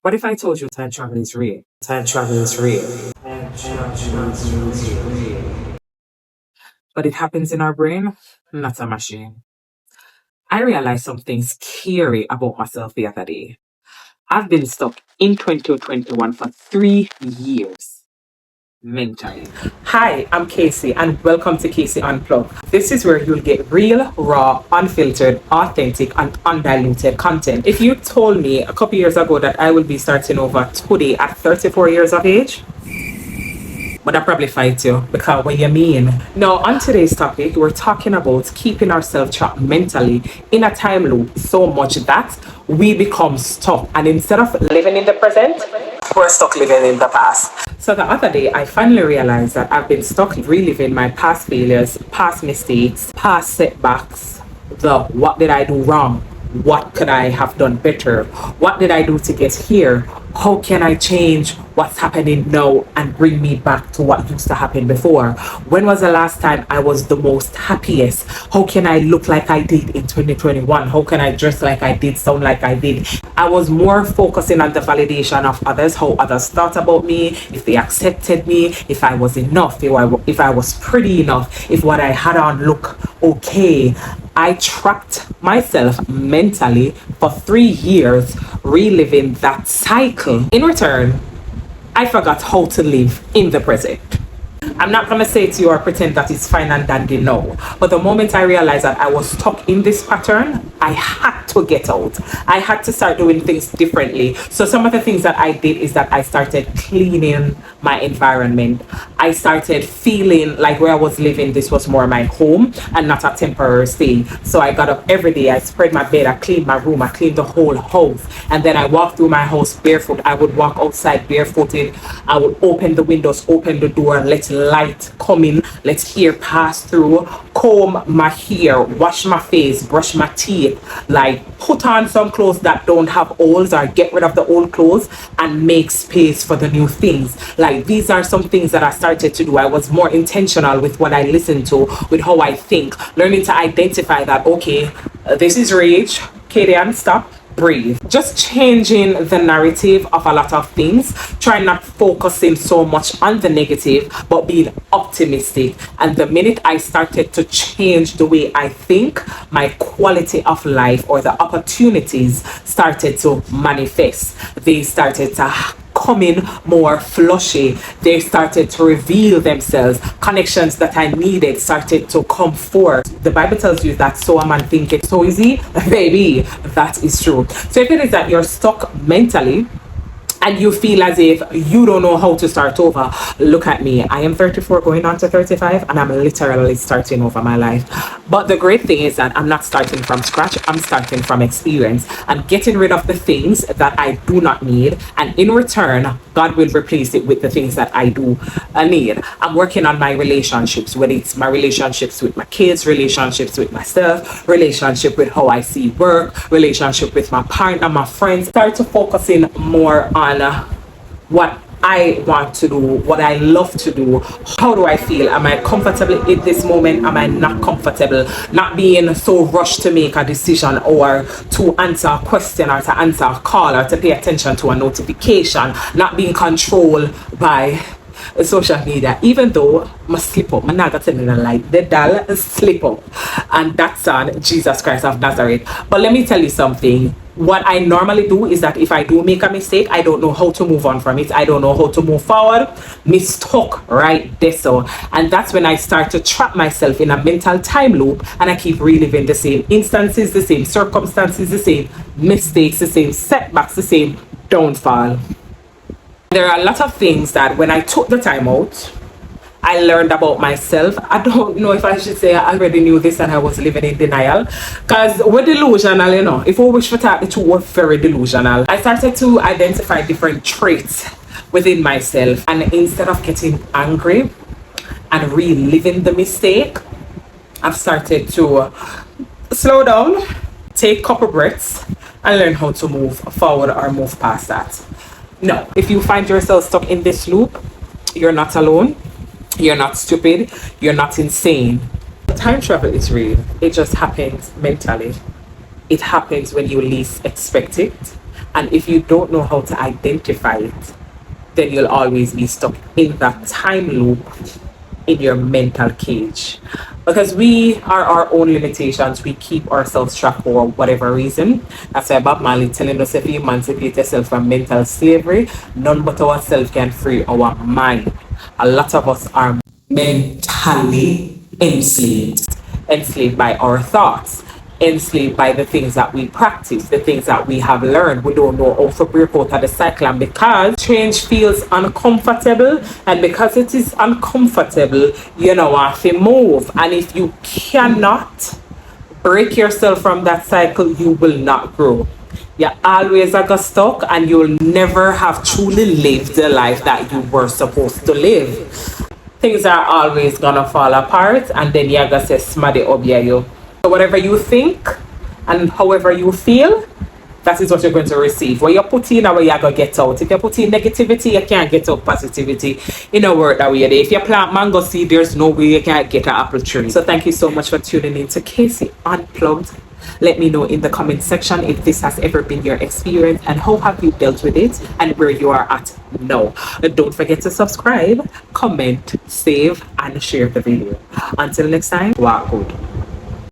What if I told you time travel is real? Time travel is real. Time travel is real. But it happens in our brain, not a machine. I realized something scary about myself the other day. I've been stuck in 2021 for 3 years mentally. Hi, I'm Kaci, and welcome to Kaci Unplugged. This is where you'll get real, raw, unfiltered, authentic, and undiluted content. If you told me a couple years ago that I will be starting over today at 34 years of age, but I probably fight you because what you mean. Now, on today's topic, we're talking about keeping ourselves trapped mentally in a time loop so much that we become stuck. And instead of living in the present, we're stuck living in the past. So the other day, I finally realized that I've been stuck reliving my past failures, past mistakes, past setbacks, the what did I do wrong? What could I have done better? What did I do to get here? How can I change what's happening now and bring me back to what used to happen before? When was the last time I was the most happiest? How can I look like I did in 2021? How can I dress like I did, sound like I did? I was more focusing on the validation of others, how others thought about me, if they accepted me, if I was enough, if I was pretty enough, if what I had on looked okay. I trapped myself mentally for 3 years, reliving that cycle. In return, I forgot how to live in the present. I'm not going to say to you or pretend that it's fine and dandy, no. But the moment I realized that I was stuck in this pattern, I had to get out. I had to start doing things differently. So some of the things that I did is that I started cleaning my environment. I started feeling like where I was living, this was more my home and not a temporary stay. So I got up every day, I spread my bed, I cleaned my room, I cleaned the whole house. And then I walked through my house barefoot. I would walk outside barefooted. I would open the windows, open the door, let light come in, let air pass through, comb my hair, wash my face, brush my teeth, like put on some clothes that don't have holes or get rid of the old clothes and make space for the new things. Like these are some things that I started to do. I was more intentional with what I listen to, with how I think, learning to identify that, okay, this is rage, Kadian, stop, breathe. Just changing the narrative of a lot of things, trying not focusing so much on the negative, but being optimistic. And the minute I started to change the way I think, my quality of life or the opportunities started to manifest. They started to come in more flushy. They started to reveal themselves. Connections that I needed started to come forth. The Bible tells you that so a man thinketh so easy, baby, that is true. So if it is that you're stuck mentally and you feel as if you don't know how to start over, look at me. I am 34 going on to 35 and I'm literally starting over my life. But the great thing is that I'm not starting from scratch. I'm starting from experience and getting rid of the things that I do not need. And in return, God will replace it with the things that I do need. I'm working on my relationships, whether it's my relationships with my kids, relationships with myself, relationship with how I see work, relationship with my partner, my friends. Start to focusing more on what I want to do, what I love to do. How do I feel? Am I comfortable in this moment? Am I not comfortable? Not being so rushed to make a decision or to answer a question or to answer a call or to pay attention to a notification. Not being controlled by social media, even though I slip up. I'm not gonna tell you like the doll slip up, and that's on Jesus Christ of Nazareth. But let me tell you something. What I normally do is that if I do make a mistake, I don't know how to move on from it. I don't know how to move forward. Me stuck right there. So, and that's when I start to trap myself in a mental time loop, and I keep reliving the same instances, the same circumstances, the same mistakes, the same setbacks, the same downfall. There are a lot of things that when I took the time out, I learned about myself. I don't know if I should say I already knew this and I was living in denial. Because we're delusional, you know. If we wish for that, the two were very delusional. I started to identify different traits within myself. And instead of getting angry and reliving the mistake, I've started to slow down, take a couple breaths, and learn how to move forward or move past that. No, if you find yourself stuck in this loop, you're not alone. You're not stupid. You're not insane. Time travel is real. It just happens mentally. It happens when you least expect it. And if you don't know how to identify it, then you'll always be stuck in that time loop in your mental cage. Because we are our own limitations, we keep ourselves trapped for whatever reason. That's why Bob Marley telling us if you emancipate yourself from mental slavery, none but ourselves can free our mind. A lot of us are mentally enslaved by our thoughts, enslaved by the things that we practice, the things that we have learned. We don't know how to break out of the cycle, and because change feels uncomfortable, and because it is uncomfortable, you know, have to move. And if you cannot break yourself from that cycle, you will not grow. You always are stuck, and you'll never have truly lived the life that you were supposed to live. Things are always gonna fall apart, and then you're gonna say smaddy up, yeah, you. So whatever you think and however you feel, that is what you're going to receive. What you put in, or what you're going to get out. If you put in negativity, you can't get out positivity. In a word that way. If you plant mango seed, there's no way you can get an apple tree. So thank you so much for tuning in to Kaci Unplugged. Let me know in the comment section if this has ever been your experience, and how have you dealt with it, and where you are at now. And don't forget to subscribe, comment, save, and share the video. Until next time, walk good.